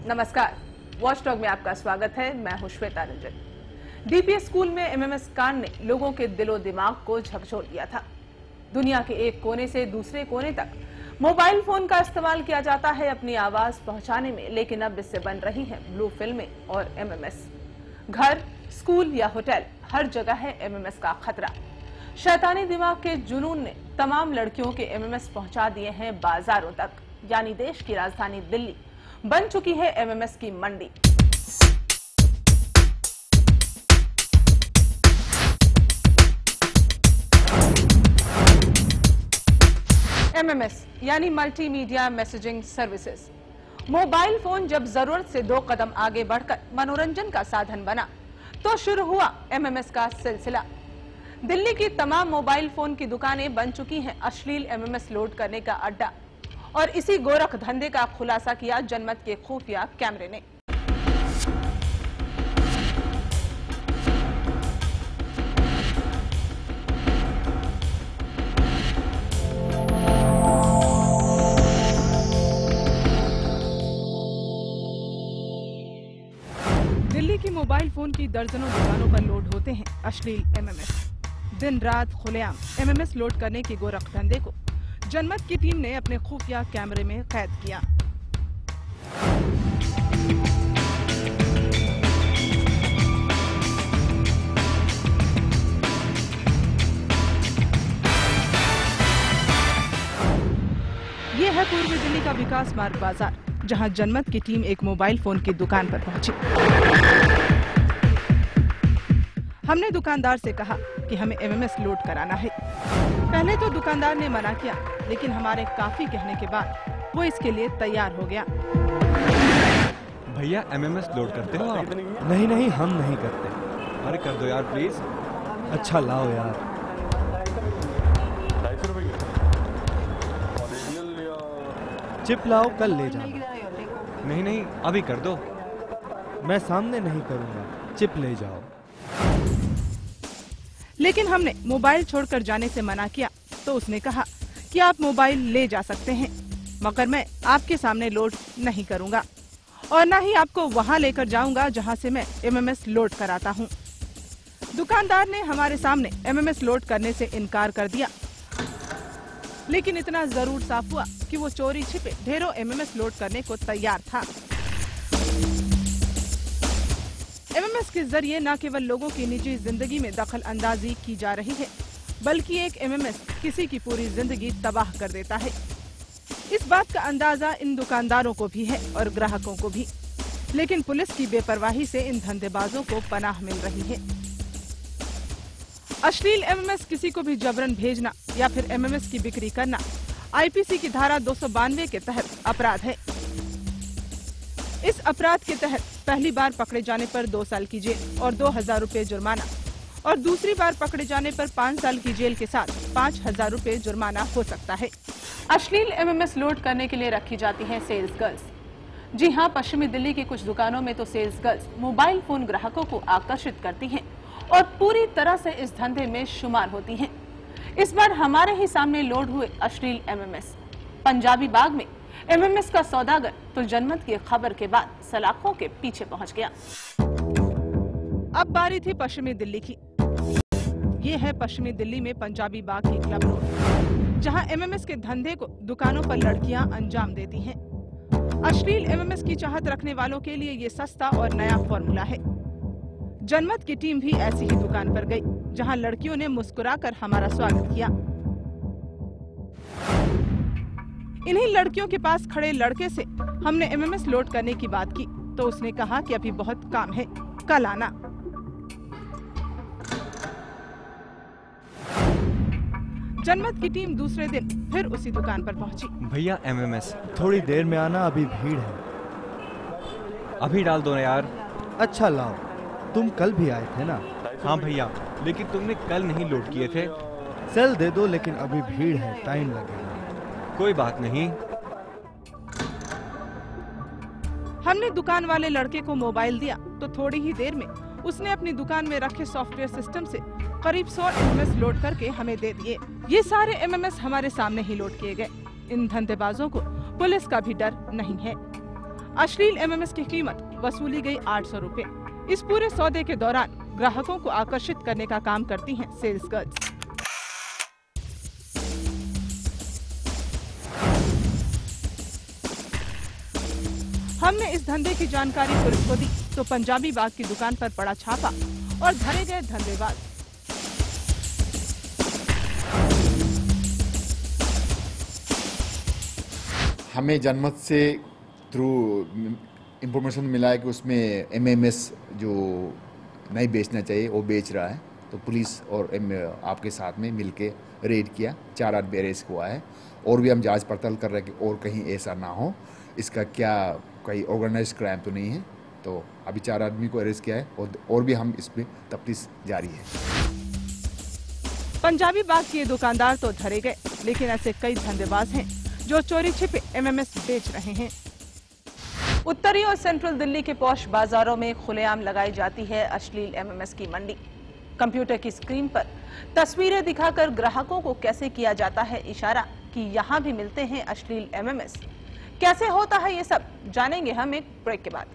नमस्कार, वॉचडॉग में आपका स्वागत है। मैं हूं श्वेता रंजन। डीपीएस स्कूल में एमएमएस कांड ने लोगों के दिलो दिमाग को झकझोर दिया था। दुनिया के एक कोने से दूसरे कोने तक मोबाइल फोन का इस्तेमाल किया जाता है अपनी आवाज पहुंचाने में, लेकिन अब इससे बन रही हैं ब्लू फिल्में और एमएमएस। घर, स्कूल या होटल, हर जगह है एमएमएस का खतरा। शैतानी दिमाग के जुनून ने तमाम लड़कियों के एमएमएस पहुंचा दिए हैं बाजारों तक, यानी देश की राजधानी दिल्ली बन चुकी है एमएमएस की मंडी। एमएमएस यानी multimedia messaging services. Mobile phone जब जरूरत से 2 कदम आगे बढ़कर मनोरंजन का साधन बना तो शुरू हुआ एमएमएस का सिलसिला। दिल्ली की तमाम मोबाइल फोन की दुकानें बन चुकी हैं अश्लील एमएमएस लोड करने का अड्डा, और इसी गोरख धंधे का खुलासा किया जनमत के खुफिया कैमरे ने। दिल्ली की मोबाइल फोन की दर्जनों दुकानों पर लोड होते हैं अश्लील एमएमएस। दिन रात खुलेआम एमएमएस लोड करने के गोरख धंधे को जनमत की टीम ने अपने खुफिया कैमरे में कैद किया। ये है पूर्वी दिल्ली का विकास मार्ग बाजार, जहां जनमत की टीम एक मोबाइल फोन की दुकान पर पहुंची। हमने दुकानदार से कहा कि हमें एमएमएस लोड कराना है। पहले तो दुकानदार ने मना किया, लेकिन हमारे काफी कहने के बाद वो इसके लिए तैयार हो गया। भैया एमएमएस लोड करते हो आप? नहीं नहीं, हम नहीं करते। अरे कर दो यार प्लीज। अच्छा लाओ यार। चिप लाओ, कल ले जाना। नहीं नहीं, अभी कर दो। मैं सामने नहीं करूंगा, चिप ले जाओ। लेकिन हमने मोबाइल छोड़कर जाने से मना किया तो उसने कहा कि आप मोबाइल ले जा सकते हैं, मगर मैं आपके सामने लोड नहीं करूंगा और न ही आपको वहां लेकर जाऊंगा जहां से मैं एमएमएस लोड कराता हूं। दुकानदार ने हमारे सामने एमएमएस लोड करने से इनकार कर दिया, लेकिन इतना जरूर साफ हुआ कि वो चोरी छिपे ढेरों एमएमएस लोड करने को तैयार था। एमएमएस के जरिए न केवल लोगों की निजी जिंदगी में दखल अंदाजी की जा रही है, बल्कि एक एमएमएस किसी की पूरी जिंदगी तबाह कर देता है। इस बात का अंदाजा इन दुकानदारों को भी है और ग्राहकों को भी, लेकिन पुलिस की बेपरवाही से इन धंधेबाजों को पनाह मिल रही है। अश्लील एमएमएस किसी को भी जबरन भेजना या फिर एमएमएस की बिक्री करना आईपीसी की धारा 292 के तहत अपराध है। इस अपराध के तहत पहली बार पकड़े जाने पर 2 साल की जेल और 2000 रुपए जुर्माना, और दूसरी बार पकड़े जाने पर 5 साल की जेल के साथ 5000 रुपए जुर्माना हो सकता है। अश्लील एमएमएस लोड करने के लिए रखी जाती हैं सेल्स गर्ल्स। जी हां, पश्चिमी दिल्ली की कुछ दुकानों में तो सेल्स गर्ल्स मोबाइल फोन ग्राहकों को आकर्षित करती हैं और पूरी तरह से इस धंधे में शुमार होती हैं। इस बार हमारे ही सामने लोड हुए अश्लील एमएमएस। पंजाबी बाग में एमएमएस का सौदागर तो जनमत की खबर के बाद सलाखों के पीछे पहुंच गया। अब बारी थी पश्चिमी दिल्ली की। ये है पश्चिमी दिल्ली में पंजाबी बाग की क्लब रोड, जहां एमएमएस के धंधे को दुकानों पर लड़कियां अंजाम देती हैं। अश्लील एमएमएस की चाहत रखने वालों के लिए ये सस्ता और नया फॉर्मूला है। जनमत की टीम भी ऐसी ही दुकान पर गई, जहां लड़कियों ने मुस्कुराकर हमारा स्वागत किया। इन्हीं लड़कियों के पास खड़े लड़के से हमने एमएमएस लोड करने की बात की तो उसने कहा कि अभी बहुत काम है, कल आना। जनमत की टीम दूसरे दिन फिर उसी दुकान पर पहुंची। भैया एमएमएस। थोड़ी देर में आना, अभी भीड़ है। अभी डाल दो ना यार। अच्छा लाओ, तुम कल भी आए थे ना? हाँ भैया, लेकिन तुमने कल नहीं लोड किए थे। सेल दे दो, लेकिन अभी भीड़ है, टाइम लगेगा। कोई बात नहीं। हमने दुकान वाले लड़के को मोबाइल दिया तो थोड़ी ही देर में उसने अपनी दुकान में रखे सॉफ्टवेयर सिस्टम से करीब 100 एमएमएस लोड करके हमें दे दिए। ये सारे एमएमएस हमारे सामने ही लोड किए गए। इन धंधेबाजों को पुलिस का भी डर नहीं है। अश्लील एमएमएस की कीमत वसूली गई 800 रुपए। इस पूरे सौदे के दौरान ग्राहकों को आकर्षित करने का काम करती हैं सेल्स गर्ल्स। हमने इस धंधे की जानकारी पुलिस को दी तो पंजाबी बाग की दुकान पर पड़ा छापा और धरे गए धंधेबाज। हमें जनमत से थ्रू इंफॉर्मेशन मिला है कि उसमें एमएमएस जो नहीं बेचना चाहिए वो बेच रहा है, तो पुलिस और आपके साथ में मिलके रेड किया, 4 आदमी अरेस्ट हुआ है। और भी हम जांच पड़ताल कर रहे हैं कि और कहीं ऐसा ना हो, इसका क्या कोई ऑर्गेनाइज क्राइम तो नहीं है। तो अभी 4 आदमी को अरेस्ट किया है और भी हम इसमें तफ्तीश जारी है। पंजाबी बाग के दुकानदार तो धरे गए, लेकिन ऐसे कई धंधेबाज हैं जो चोरी छिपे एमएमएस बेच रहे हैं। उत्तरी और सेंट्रल दिल्ली के पॉश बाजारों में खुलेआम लगाई जाती है अश्लील एमएमएस की मंडी। कंप्यूटर की स्क्रीन पर तस्वीरें दिखाकर ग्राहकों को कैसे किया जाता है इशारा कि यहाँ भी मिलते हैं अश्लील एमएमएस। कैसे होता है ये सब, जानेंगे हम एक ब्रेक के बाद।